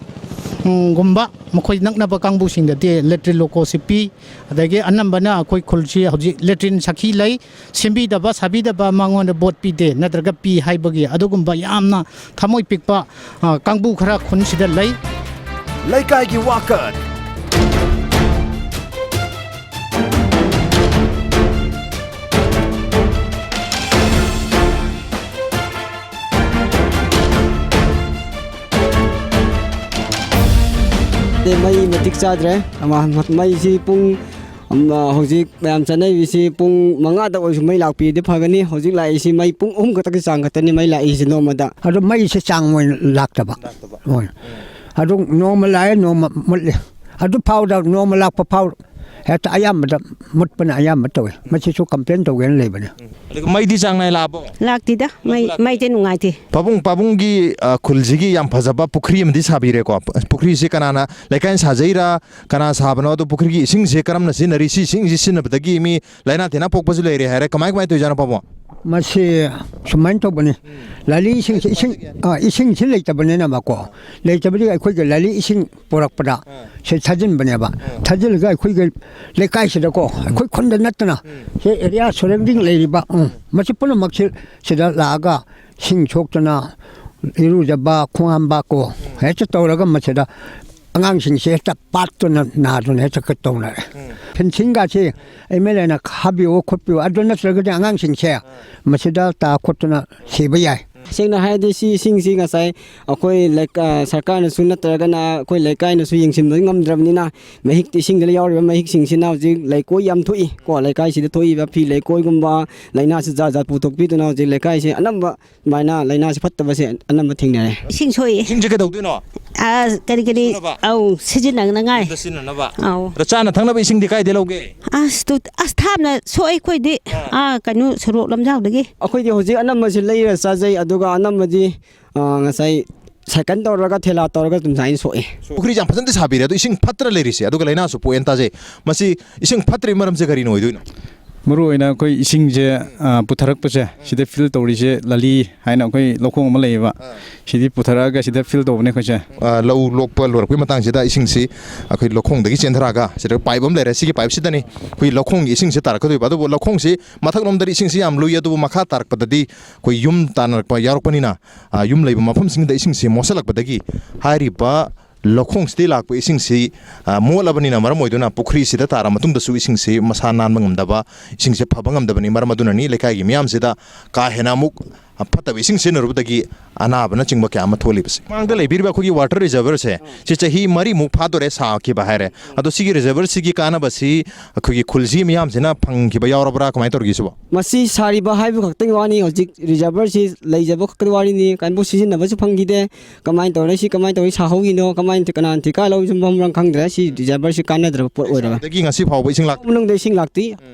ꯒꯨꯝꯕ ꯃꯈꯣꯏ ꯅꯛꯅꯕ ꯀꯥꯡꯕꯨꯁꯤꯡꯗꯗꯤ ꯂꯦꯇ꯭ꯔꯤꯟ ꯂꯣꯀꯣꯁꯤ ꯄꯤ ꯑꯗꯒꯤ ꯑꯅꯝꯕꯅ ꯑꯩꯈꯣꯏ ꯈꯨꯜꯁꯤ ꯍꯧꯖꯤꯛ ꯂꯦꯇ꯭ꯔꯤꯟ ꯁꯥꯈꯤ ꯂꯩ ꯁꯦꯝꯕꯤꯗꯕ ꯁꯥꯕꯤꯗꯕ ꯃꯉꯣꯟꯗ ꯕꯣꯠ ꯄꯤꯗꯦ ꯅꯠꯇ꯭ꯔꯒ ꯄꯤ ꯍꯥꯏꯕꯒꯤ ꯑꯗꯨꯒꯨꯝꯕ ꯌꯥꯝꯅ ꯊꯃꯣꯏ ꯄꯤꯛꯄ ꯀꯥꯡꯕꯨ ꯈꯔ ꯈꯨꯟꯁꯤꯗ ꯂꯩ ꯂꯩꯀꯥꯏꯒꯤ ꯋꯥꯀꯠ ꯃꯩ ꯃꯇꯤꯛ ꯆꯥꯗ꯭ꯔꯦ ꯃꯩꯁꯤ ꯄꯨꯡ ꯍꯧꯖꯤꯛ ꯃꯌꯥꯝ ꯆꯠꯅꯔꯤꯁꯤ ꯄꯨꯡ 5ꯗ ꯑꯣꯏꯔꯁꯨ ꯃꯩ ꯂꯥꯛꯄꯤꯔꯗꯤ ꯐꯒꯅꯤ ꯍꯧꯖꯤꯛ ꯂꯥꯛꯏꯁꯤ ꯃꯩ ꯄꯨꯡ 3 ꯈꯛꯇꯒꯤ ꯆꯥꯡ ꯈꯛꯇꯅꯤ ꯃꯩ ꯂꯥꯛꯏꯁꯤ ꯅꯣꯡꯃꯗ ꯑꯗꯨ ꯃꯩꯁꯦ ꯆꯥꯡ ꯑꯣꯏꯅ ꯂꯥꯛꯇꯕ ꯍꯣꯏ ꯑꯗꯨ ꯅꯣꯡꯃ ꯂꯥꯛꯑꯦ ꯅꯣꯡꯃ ꯃꯨꯠꯂꯦ ꯑꯗꯨ ꯐꯥꯎꯗ ꯅꯣꯡꯃ ꯂꯥꯛꯄ ꯐꯥꯎ ꯍꯦꯛꯇ ꯑꯌꯥꯝꯕꯗ ꯃꯨꯠꯄꯅ ꯑꯌꯥꯝꯕ ꯇꯧꯋꯦ ꯃꯁꯤꯁꯨ ꯀꯝꯄ꯭ꯂꯦꯟ ꯇꯧꯒꯦꯅ ꯂꯩꯕꯅꯦ ꯃꯩꯗꯤ ꯆꯥꯡ ꯅꯥꯏ ꯂꯥꯛꯑꯕꯣ ꯂꯥꯛꯇꯤꯗ ꯃꯩꯁꯦ ꯅꯨꯡꯉꯥꯏꯇꯦ ꯄꯥꯕꯨꯡꯒꯤ ꯈꯨꯜꯁꯤꯒꯤ ꯌꯥꯝ ꯐꯖꯕ ꯄꯨꯈ꯭ꯔꯤ ꯑꯃꯗꯤ ꯁꯥꯕꯤꯔꯦꯀꯣ ꯄꯨꯈ꯭ꯔꯤꯁꯦ ꯀꯅꯥꯅ ꯂꯩꯀꯥꯏꯅ ꯁꯥꯖꯩꯔꯥ ꯀꯅꯥ ꯁꯥꯕꯅꯣ ꯑꯗꯣ ꯄꯨꯈ꯭ꯔꯤꯒꯤ ꯏꯁꯤꯡꯁꯦ ꯀꯔꯝꯅ ꯁꯤꯖꯤꯟꯅꯔꯤ ꯁꯤ ꯏꯁꯤꯡꯁꯤ ꯁꯤꯖꯤꯟꯅꯕꯗꯒꯤ ꯃꯤ ꯂꯥꯏꯅꯥ ꯇꯤꯟꯅꯥ ꯄꯣꯛꯄꯁꯨ ꯂꯩꯔꯦ ꯍꯥꯏꯔꯦ ꯀꯃꯥꯏ ꯇꯧꯖꯥꯅꯣ ꯄꯥꯕꯨꯡ ꯃꯁꯤ ꯁꯨꯃꯥꯏꯅ ꯇꯧꯕꯅꯤ ꯂꯥꯂꯤ ꯏꯁꯤꯡꯁꯤ ꯂꯩꯇꯕꯅꯤꯅꯕꯀꯣ ꯂꯩꯇꯕꯗꯤ ꯑꯩꯈꯣꯏꯒꯤ ꯂꯥꯂꯤ ꯏꯁꯤꯡ ꯄꯨꯔꯛꯄꯗ ꯁꯤ ꯊꯥꯖꯤꯟꯕꯅꯦꯕ ꯊꯥꯖꯤꯜꯂꯒ ꯑꯩꯈꯣꯏꯒꯤ ꯂꯩꯀꯥꯏꯁꯤꯗꯀꯣ ꯑꯩꯈꯣꯏ ꯈꯨꯟꯗ ꯅꯠꯇꯅ ꯁꯤ ꯑꯦꯔꯤꯌꯥ ꯁꯔꯥꯎꯟꯗꯤꯡ ꯂꯩꯔꯤꯕ ꯃꯁꯤ ꯄꯨꯝꯅꯃꯛꯁꯤ ꯁꯤꯗ ꯂꯥꯛꯑꯒ ꯏꯁꯤꯡ ꯁꯣꯛꯇꯅ ꯏꯔꯨꯖꯕ ꯈꯣꯡꯍꯥꯝꯕ ꯀꯣ ꯍꯦꯛꯇ ꯇꯧꯔꯒ ꯃꯁꯤꯗ ꯑꯉꯥꯡꯁꯤꯡꯁꯦ ꯍꯦꯛꯇ ꯄꯥꯠꯇꯨꯅ ꯅꯥꯗꯨꯅ ꯍꯦꯛꯇ ꯇꯧꯅꯔꯦ ꯐꯦꯟꯁꯤꯡꯒꯥꯁꯤ ꯑꯦꯝ.ꯑꯦꯜ.ꯑꯦꯅ ꯈꯥꯕꯤꯌꯣ ꯈꯣꯠꯄꯤꯌꯣ ꯑꯗꯨ ꯅꯠꯇ꯭ꯔꯒꯗꯤ ꯑꯉꯥꯡꯁꯤꯡꯁꯦ ꯃꯁꯤꯗ ꯇꯥ ꯈꯣꯠꯇꯨꯅ ꯁꯤꯕ ꯌꯥꯏ ꯁꯦꯡꯅ ꯍꯥꯏꯔꯗꯤ ꯁꯤ ꯏꯁꯤꯡꯁꯤ ꯉꯁꯥꯏ ꯑꯩꯈꯣꯏ ꯁꯔꯀꯥꯔꯅꯁꯨ ꯅꯠꯇ꯭ꯔꯒꯅ ꯑꯩꯈꯣꯏ ꯂꯩꯀꯥꯏꯅꯁꯨ ꯌꯦꯡꯁꯤꯟꯕ ꯉꯝꯗ꯭ꯔꯕꯅꯤ나 ꯃꯍꯤꯛ ꯏꯁꯤꯡꯗ ꯌꯥꯎꯔꯤꯕ ꯃꯍꯤꯛꯁꯤꯡꯁꯤꯅ ꯍꯧꯖꯤꯛ ꯂꯩꯀꯣꯏ ꯌꯥꯝ ꯊꯣꯛꯏ ꯀꯣ ꯂꯩꯀꯥꯏꯁꯤꯗ ꯊꯣꯛꯏꯕ ꯐꯤ ꯂꯩꯀꯣꯏꯒꯨꯝꯕ ꯂꯩꯅꯥꯁꯤ ꯖꯥꯠ ꯖꯥꯠ ꯄꯨꯊꯣꯛꯄꯤꯗꯨꯅ ꯍꯧꯖꯤꯛ ꯂꯩꯀꯥꯏꯁꯤ ꯑꯅꯝꯕ ꯁꯨꯃꯥꯏꯅ ꯂꯩꯅꯥꯁꯤ ꯐꯠꯇꯕꯁꯦ ꯑꯅꯝꯕ ꯊꯦꯡꯅꯔꯦ ꯏꯁꯤꯡ ꯁꯣꯛꯏ ꯏꯁꯤꯡꯁꯦ ꯀꯩꯗꯧꯗꯣꯏꯅꯣ ꯀꯔꯤ ꯑꯧ ꯁꯤꯖꯤꯟꯅꯅꯉꯥꯏ ꯁꯤꯖꯤꯟꯅꯅꯕ ꯑꯧ ꯑꯗꯣ ꯆꯥꯅ ꯊꯛꯅꯕ ꯏꯁꯤꯡꯗꯤ ꯀꯥꯏꯗꯩ ꯂꯧꯒꯦ ꯊꯥꯞꯅ ꯁꯣꯛꯏ ꯑꯩꯈꯣꯏꯗꯤ ꯀꯩꯅꯣ ꯁꯣꯔꯣꯛ ꯂꯝꯖꯥꯎꯗꯒꯤ ꯑꯩꯈꯣꯏꯗꯤ ꯍꯧꯖꯤꯛ ꯑꯅꯝꯕꯁꯤ ꯂꯩꯔ ꯆꯥꯖꯩ ꯑꯗꯨꯒ ꯑꯅꯝꯕꯗꯤ ꯉꯁꯥꯏ ꯁꯥꯏꯀꯜ ꯇꯧꯔꯒ ꯊꯦꯂꯥ ꯇꯧꯔꯒ ꯑꯗꯨꯝ ꯁꯨꯃꯥꯏꯅ ꯁꯣꯛꯑꯦ ꯄꯨꯈ꯭ꯔꯤꯁꯦ ꯌꯥꯝ ꯐꯖꯅ ꯁꯥꯕꯤꯔꯦ ꯑꯗꯣ ꯏꯁꯤꯡ ꯐꯠꯇ꯭ꯔ ꯂꯩꯔꯤꯁꯦ ꯑꯗꯨꯒ ꯂꯩꯅꯥꯁꯨ ꯄꯣꯛꯑꯦꯅ ꯇꯥꯖꯩ ꯃꯁꯤ ꯏꯁꯤꯡ ꯐꯠꯇ꯭ꯔꯤꯕ ꯃꯔꯝꯁꯦ ꯀꯔꯤꯅꯣ ꯑꯣꯏꯗꯣꯏꯅꯣ ꯃꯔꯨ ꯑꯣꯏꯅ ꯑꯩꯈꯣꯏ ꯏꯁꯤꯡꯁꯦ ꯄꯨꯊꯔꯛꯄꯁꯦ ꯁꯤꯗ ꯐꯤꯜ ꯇꯧꯔꯤꯁꯦ ꯂꯥꯂꯤ ꯍꯥꯏꯅ ꯑꯩꯈꯣꯏ ꯂꯧꯈꯣꯡ ꯑꯃ ꯂꯩꯌꯦꯕ ꯁꯤꯗꯤ ꯄꯨꯊꯔꯛꯑꯒ ꯁꯤꯗ ꯐꯤꯜ ꯇꯧꯕꯅꯦ ꯑꯩꯈꯣꯏꯁꯦ ꯂꯧ ꯂꯣꯛꯄ ꯂꯣꯏꯔꯛꯄꯒꯤ ꯃꯇꯥꯡꯁꯤꯗ ꯏꯁꯤꯡꯁꯤ ꯑꯩꯈꯣꯏ ꯂꯧꯈꯣꯡꯗꯒꯤ ꯆꯦꯟꯊꯔꯛꯑꯒ ꯁꯤꯗ ꯄꯥꯏꯞ ꯑꯃ ꯂꯩꯔꯦ ꯁꯤꯒꯤ ꯄꯥꯏꯞꯁꯤꯗꯅꯤ ꯑꯩꯈꯣꯏ ꯂꯧꯈꯣꯡꯒꯤ ꯏꯁꯤꯡꯁꯤ ꯇꯥꯔꯛꯀꯗꯣꯏꯕ ꯑꯗꯨꯕꯨ ꯂꯧꯈꯣꯡꯁꯤ ꯃꯊꯛꯂꯣꯝꯗꯗꯤ ꯏꯁꯤꯡꯁꯤ ꯌꯥꯝ ꯂꯨꯏ ꯑꯗꯨꯕꯨ ꯃꯈꯥ ꯇꯥꯔꯛꯄꯗꯗꯤ ꯑꯩꯈꯣꯏ ꯌꯨꯝ ꯇꯥꯟꯅꯔꯛꯄ ꯌꯥꯎꯔꯛꯄꯅꯤꯅ ꯌꯨꯝ ꯂꯩꯕ ꯃꯐꯝꯁꯤꯡꯗ ꯏꯁꯤꯡꯁꯤ ꯃꯣꯠꯁꯤꯜꯂꯛꯄꯗꯒꯤ ꯍꯥꯏꯔꯤꯕ ꯂꯧꯈꯣꯡꯁꯤꯗꯒꯤ ꯂꯥꯛꯄ ꯏꯁꯤꯡꯁꯤ ꯃꯣꯠꯂꯕꯅꯤꯅ ꯃꯔꯝ ꯑꯣꯏꯗꯨꯅ ꯄꯨꯈ꯭ꯔꯤꯁꯤꯗ ꯇꯥꯔ ꯃꯇꯨꯡꯗꯁꯨ ꯏꯁꯤꯡꯁꯤ ꯃꯁꯥ ꯅꯥꯟꯕ ꯉꯝꯗꯕ ꯏꯁꯤꯡꯁꯤ ꯐꯕ ꯉꯝꯗꯕꯅꯤ ꯃꯔꯝ ꯑꯗꯨꯅꯅꯤ ꯂꯩꯀꯥꯏꯒꯤ ꯃꯤꯌꯥꯝꯁꯤꯗ ꯀꯥ ꯍꯦꯟꯅ ꯑꯃꯨꯛ ꯐꯠꯇꯕ ꯏꯁꯤꯡ ꯁꯤꯖꯤꯟꯅꯔꯨꯕꯗꯒꯤ ꯑꯅꯥꯕꯅꯆꯤꯡꯕ ꯀꯌꯥ ꯑꯃ ꯊꯣꯛꯂꯤꯕꯁꯦ ꯃꯥꯡꯗ ꯂꯩꯕꯤꯔꯤꯕ ꯑꯩꯈꯣꯏꯒꯤ ꯋꯥꯇꯔ ꯔꯤꯖꯔꯚꯔꯁꯦ ꯁꯤ ꯆꯍꯤ 4 ꯐꯥꯗꯣꯔꯦ ꯁꯥꯈꯤꯕ ꯍꯥꯏꯔꯦ ꯑꯗꯣ ꯁꯤꯒꯤ ꯔꯤꯖꯔꯚꯔꯁꯤꯒꯤ ꯀꯥꯟꯅꯕꯁꯤ ꯑꯩꯈꯣꯏꯒꯤ ꯈꯨꯜꯁꯤ ꯃꯤꯌꯥꯝꯁꯤꯅ ꯐꯪꯈꯤꯕ ꯌꯥꯎꯔꯕ꯭ꯔꯥ ꯀꯃꯥꯏꯅ ꯇꯧꯔꯤꯒꯦꯁꯤꯕꯣ ꯃꯁꯤ ꯁꯥꯔꯤꯕ ꯍꯥꯏꯕ ꯈꯛꯇꯪ ꯋꯥꯅꯤ ꯍꯧꯖꯤꯛ ꯔꯤꯖꯔꯚꯔꯁꯤ ꯂꯩꯖꯕ ꯈꯛꯇꯪ ꯋꯥꯔꯤꯅꯤ ꯀꯥꯏꯕꯨ ꯁꯤꯖꯤꯟꯅꯕꯁꯨ ꯐꯪꯈꯤꯗꯦ ꯀꯃꯥꯏꯅ ꯇꯧꯔꯦ ꯁꯤ ꯀꯃꯥꯏꯅ ꯇꯧꯔꯤ ꯁꯥꯍꯧꯒꯤꯅꯣ ꯀꯃꯥꯏꯅ ꯀꯅꯥꯅ ꯊꯤꯀꯥ ꯂꯧꯁꯨ ꯃꯔꯝ ꯈꯪꯗ꯭ꯔꯦ ꯁꯤ ꯔꯤꯖꯔꯚꯔꯁꯤ ꯀꯥꯟꯅꯗ꯭ꯔꯕ ꯄꯣꯠ ꯑꯣꯏꯔꯕ ꯑꯗꯒꯤ ꯉꯁꯤ ꯐꯥꯎꯕ ꯏꯁꯤꯡ ꯃꯅꯨꯡꯗ ꯏꯁꯤꯡ ꯂꯥꯛꯇꯦ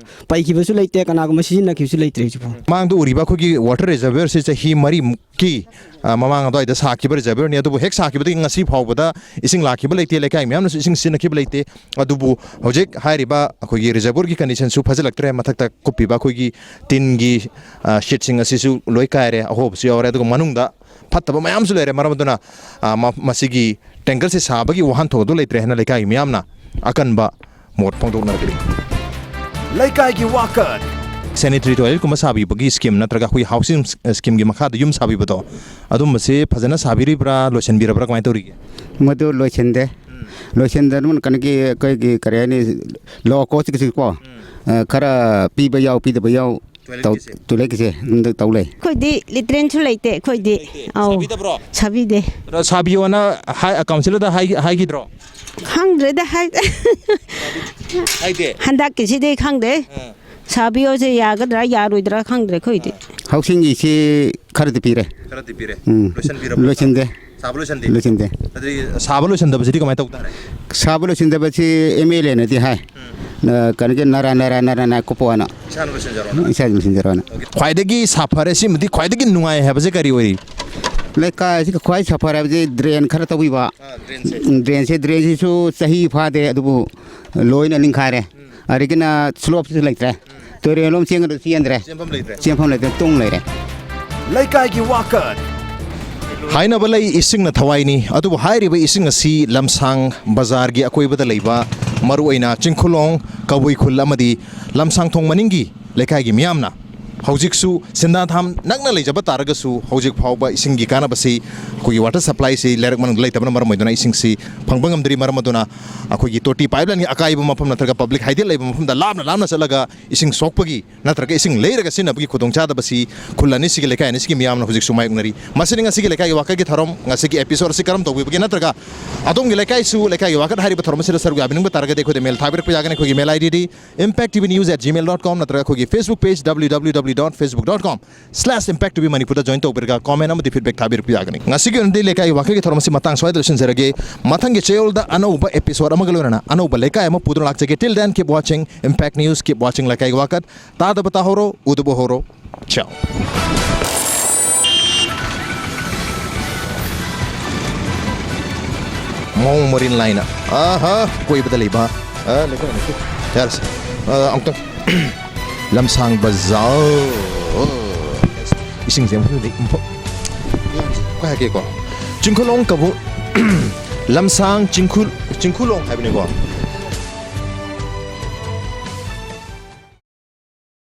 ꯄꯩꯈꯤꯕꯁꯨ ꯂꯩꯇꯦ ꯀꯅꯥꯒꯨꯝꯕ ꯁꯤꯖꯤꯟꯅꯈꯤꯕꯁꯨ ꯂꯩꯇ꯭ꯔꯦ ꯍꯧꯖꯤꯛꯐꯥꯎ ꯃꯥꯡꯗ ꯎꯔꯤꯕ ꯑꯩꯈꯣꯏꯒꯤ ꯋꯥꯇꯔ ꯔꯤꯖꯔꯚꯔꯁꯤ ꯆꯍꯤ 4 ꯃꯃꯥꯡ ꯑꯗꯨꯋꯥꯏꯗ ꯁꯥꯈꯤꯕ ꯔꯤꯖꯔꯚꯔꯅꯤ ꯑꯗꯨꯕꯨ ꯍꯦꯛ ꯁꯥꯈꯤꯕꯗꯒꯤ ꯉꯁꯤ ꯐꯥꯎꯕꯗ ꯏꯁꯤꯡ ꯂꯥꯛꯈꯤꯕ ꯂꯩꯇꯦ ꯂꯩꯀꯥꯏ ꯃꯌꯥꯝꯅꯁꯨ ꯏꯁꯤꯡ ꯁꯤꯖꯤꯟꯅꯈꯤꯕ ꯂꯩꯇꯦ ꯑꯗꯨꯕꯨ ꯍꯧꯖꯤꯛ ꯍꯥꯏꯔꯤꯕ ꯑꯩꯈꯣꯏꯒꯤ ꯔꯤꯖꯔꯚꯔꯒꯤ ꯀꯟꯗꯤꯁꯟꯁꯨ ꯐꯖꯜꯂꯛꯇ꯭ꯔꯦ ꯃꯊꯛꯇ ꯀꯨꯞꯄꯤꯕ ꯑꯩꯈꯣꯏꯒꯤ ꯇꯤꯟꯒꯤ ꯁꯤꯠꯁꯤꯡ ꯑꯁꯤꯁꯨ ꯂꯣꯏ ꯀꯥꯏꯔꯦ ꯑꯍꯣꯕꯁꯨ ꯌꯥꯎꯔꯦ ꯑꯗꯨꯒ ꯃꯅꯨꯡꯗ ꯐꯠꯇꯕ ꯃꯌꯥꯝꯁꯨ ꯂꯩꯔꯦ ꯃꯔꯝ ꯑꯗꯨꯅ ꯃꯁꯤꯒꯤ ꯇꯦꯡꯀꯔꯁꯤ ꯁꯥꯕꯒꯤ ꯋꯥꯍꯟꯊꯣꯛ ꯑꯗꯨ ꯂꯩꯇ꯭ꯔꯦ ꯍꯥꯏꯅ ꯂꯩꯀꯥꯏꯒꯤ ꯃꯤꯌꯥꯝꯅ ꯑꯀꯟꯕ ꯃꯣꯠ ꯐꯣꯡꯗꯣꯛꯅꯔꯛꯂꯤ ꯂꯩꯀꯥꯏꯒꯤ ꯋꯥꯀꯠ ꯁꯦꯅꯤꯇꯔꯤ ꯇꯣꯏꯂꯦꯠꯀꯨꯝꯕ ꯁꯥꯕꯤꯕꯒꯤ ꯁ꯭ꯀꯤꯝ ꯅꯠꯇ꯭ꯔꯒ ꯑꯩꯈꯣꯏ ꯍꯥꯎꯁꯤꯡ ꯁ꯭ꯀꯤꯝꯒꯤ ꯃꯈꯥꯗ ꯌꯨꯝ ꯁꯥꯕꯤꯕꯗꯣ ꯑꯗꯨꯝꯕꯁꯤ ꯐꯖꯅ ꯁꯥꯕꯤꯔꯤꯕ꯭ꯔꯥ ꯂꯣꯏꯁꯤꯟꯕꯤꯔꯕ꯭ꯔꯥ ꯀꯃꯥꯏꯅ ꯇꯧꯔꯤꯒꯦ ꯃꯗꯨ ꯂꯣꯏꯁꯤꯟꯗꯦ ꯂꯣꯏꯁꯤꯟꯗꯅ ꯀꯩꯅꯣꯒꯤ ꯑꯩꯈꯣꯏꯒꯤ ꯀꯔꯤ ꯍꯥꯏꯅꯤ ꯂꯣ ꯀꯣꯁꯀꯤꯁꯤ ꯀꯣ ꯈꯔ ꯄꯤꯕ ꯌꯥꯎ ꯄꯤꯗꯕ ꯌꯥꯎ ꯇꯣꯏꯂꯦꯠꯀꯤꯁꯦ ꯇꯧ ꯂꯩ ꯑꯩꯈꯣꯏꯗꯤ ꯂꯤꯇ꯭ꯔꯦꯟꯁꯨ ꯂꯩꯇꯦ ꯑꯩꯈꯣꯏꯗꯤ ꯁꯥꯕꯤꯗꯦ ꯁꯥꯕꯤꯌꯣꯅ ꯀꯥꯎꯟꯁꯤꯂꯔꯗ ꯍꯥꯏꯈꯤꯗ꯭ꯔꯣ ꯈꯪꯗ꯭ꯔꯦꯗ ꯍꯟꯗꯛꯀꯤꯁꯤꯗꯤ ꯈꯪꯗꯦ ꯁꯥꯕꯤꯌꯣꯁꯦ ꯌꯥꯒꯗ꯭ꯔꯥ ꯌꯥꯔꯣꯏꯗ꯭ꯔꯥ ꯈꯪꯗ꯭ꯔꯦ ꯑꯩꯈꯣꯏꯗꯤ ꯍꯥꯎꯁꯤꯡꯒꯤꯁꯤ ꯈꯔꯗꯤ ꯄꯤꯔꯦ ꯂꯣꯏꯁꯤꯟꯗꯦ ꯂꯣꯏꯁꯤꯟꯗꯦ ꯁꯥꯕ ꯂꯣꯏꯁꯤꯟꯗꯕꯁꯤꯗꯤ ꯀꯃꯥꯏꯅ ꯇꯧ ꯇꯥꯔꯦ ꯁꯥꯕ ꯂꯣꯏꯁꯤꯟꯗꯕꯁꯤ ꯑꯦꯝ.ꯑꯦꯜ.ꯑꯦꯅꯗꯤ ꯍꯥꯏ ꯀꯩꯅꯣꯒꯤ ꯅꯔꯥ ꯀꯨꯞꯄꯣꯅ ꯏꯁꯥ ꯂꯣꯏꯁꯤꯟꯖꯔꯣꯅ ꯈ꯭ꯋꯥꯏꯗꯒꯤ ꯁꯥꯐꯔꯦ ꯁꯤꯃꯗꯤ ꯈ꯭ꯋꯥꯏꯗꯒꯤ ꯅꯨꯡꯉꯥꯏ ꯍꯥꯏꯕꯁꯦ ꯀꯔꯤ ꯑꯣꯏꯔꯤ ꯂꯩꯀꯥꯏꯁꯤꯒ ꯈ꯭ꯋꯥꯏ ꯁꯐꯔ ꯍꯥꯏꯕꯁꯤ ꯗ꯭ꯔꯦꯟ ꯈꯔ ꯇꯧꯕꯤꯕ ꯗ꯭ꯔꯦꯟꯁꯤꯁꯨ ꯆꯍꯤ ꯐꯥꯗꯦ ꯑꯗꯨꯕꯨ ꯂꯣꯏꯅ ꯅꯤꯡꯈꯥꯏꯔꯦ ꯑꯗꯒꯤꯅ ꯁ꯭ꯂꯣꯞꯁꯨ ꯂꯩꯇ꯭ꯔꯦ ꯇꯨꯔꯦꯟꯂꯣꯝ ꯆꯦꯟꯒꯗ ꯆꯦꯟꯗ꯭ꯔꯦ ꯆꯦꯟꯐꯝ ꯂꯩꯇ꯭ꯔꯦ ꯇꯨꯡ ꯂꯩꯔꯦ ꯂꯩꯀꯥꯏꯒꯤ ꯋꯥꯀꯠ ꯍꯥꯏꯅꯕ ꯂꯩ ꯏꯁꯤꯡꯅ ꯊꯋꯥꯏꯅꯤ ꯑꯗꯨꯕꯨ ꯍꯥꯏꯔꯤꯕ ꯏꯁꯤꯡ ꯑꯁꯤ ꯂꯝꯁꯥꯡ ꯕꯖꯥꯔꯒꯤ ꯑꯀꯣꯏꯕꯗ ꯂꯩꯕ ꯃꯔꯨꯑꯣꯏꯅ ꯆꯤꯡꯈꯨꯂꯣꯡ ꯀꯕꯨꯏ ꯈꯨꯜ ꯑꯃꯗꯤ ꯂꯝꯁꯥꯡꯊꯣꯡ ꯃꯅꯤꯡꯒꯤ ꯂꯩꯀꯥꯏꯒꯤ ꯃꯤꯌꯥꯝꯅ ꯍꯧꯖꯤꯛꯁꯨ ꯁꯤꯟꯗꯥꯊꯥꯝ ꯅꯛꯅ ꯂꯩꯖꯕ ꯇꯥꯔꯒꯁꯨ ꯍꯧꯖꯤꯛ ꯐꯥꯎꯕ ꯏꯁꯤꯡꯒꯤ ꯀꯥꯟꯅꯕꯁꯤ ꯑꯩꯈꯣꯏꯒꯤ ꯋꯥꯇꯔ ꯁꯄ꯭ꯂꯥꯏꯁꯤ ꯂꯩꯔꯛ ꯃꯅꯨꯡꯗ ꯂꯩꯇꯕꯅ ꯃꯔꯝ ꯑꯣꯏꯗꯨꯅ ꯏꯁꯤꯡꯁꯤ ꯐꯪꯕ ꯉꯝꯗ꯭ꯔꯤ ꯃꯔꯝ ꯑꯗꯨꯅ ꯑꯩꯈꯣꯏꯒꯤ ꯇꯣꯇꯤ ꯄꯥꯏꯞꯂꯥꯏꯟꯒꯤ ꯑꯀꯥꯏꯕ ꯃꯐꯝ ꯅꯠꯇ꯭ꯔꯒ ꯄꯕ꯭ꯂꯤꯛ ꯍꯥꯏꯗꯦꯠ ꯂꯩꯕ ꯃꯐꯝꯗ ꯂꯥꯞꯅ ꯆꯠꯂꯒ ꯏꯁꯤꯡ ꯁꯣꯛꯄꯒꯤ ꯅꯠꯇ꯭ꯔꯒ ꯏꯁꯤꯡ ꯂꯩꯔꯒ ꯁꯤꯖꯤꯟꯅꯕꯒꯤ ꯈꯨꯗꯣꯡꯆꯥꯗꯕꯁꯤ ꯈꯨꯜ ꯑꯅꯤꯁꯤꯒꯤ ꯂꯩꯀꯥꯏ ꯑꯅꯤꯁꯤꯒꯤ ꯃꯤꯌꯥꯝꯅ ꯍꯧꯖꯤꯛꯁꯨ ꯃꯥꯌꯣꯛꯅꯔꯤ ꯃꯁꯤꯅꯤ ꯉꯁꯤꯒꯤ ꯂꯩꯀꯥꯏꯒꯤ ꯋꯥꯀꯠꯀꯤ ꯊꯧꯔꯝ ꯉꯁꯤꯒꯤ ꯑꯦꯄꯤꯁꯣꯗ ꯑꯁꯤ ꯀꯔꯝ ꯇꯧꯕꯤꯕꯒꯦ ꯅꯠꯇ꯭ꯔꯒ ꯑꯗꯣꯝꯒꯤ ꯂꯩꯀꯥꯏꯁꯨ ꯂꯩꯀꯥꯏꯒꯤ ꯋꯥꯀꯠ ꯍꯥꯏꯔꯤꯕ ꯊꯧꯔꯝ ꯑꯁꯤꯗ ꯁꯔꯨꯛ ꯌꯥꯕꯤꯅꯤꯡꯕ ꯇꯥꯔꯒꯗꯤ ꯑꯩꯈꯣꯏꯗ ꯃꯦꯜ ꯊꯥꯕꯤꯔꯛꯄ ꯌꯥꯒꯅꯤ ꯑꯩꯈꯣꯏꯒꯤ ꯃꯦꯜ ID ꯏꯝꯄꯦꯛ TV News@gmail.com ꯅꯠꯇ꯭ꯔꯒ ꯑꯩꯈꯣꯏꯒꯤ Facebook page www www.facebook.com/impacttv manipur join tawbirga comment amadi feedback thabir piyagani ngasi gi ndi lekai wakai gi thormasi matang swai dalshin zarage mathang gi chayol da anauba episode amagalona anauba lekai ama pudun lakjage till then keep watching Impact News, keep watching Leikai Wakat. Tada bata horo, udubo horo. Ciao. Mau marine line. Aha, koi badali ba? Lekoi lekoi. Yes. Angtong. Lamshang Bazar. Ising siam pun dik. Kau hake ko. Jingkulong kabu. Lamshang jingkulong hai bini ko.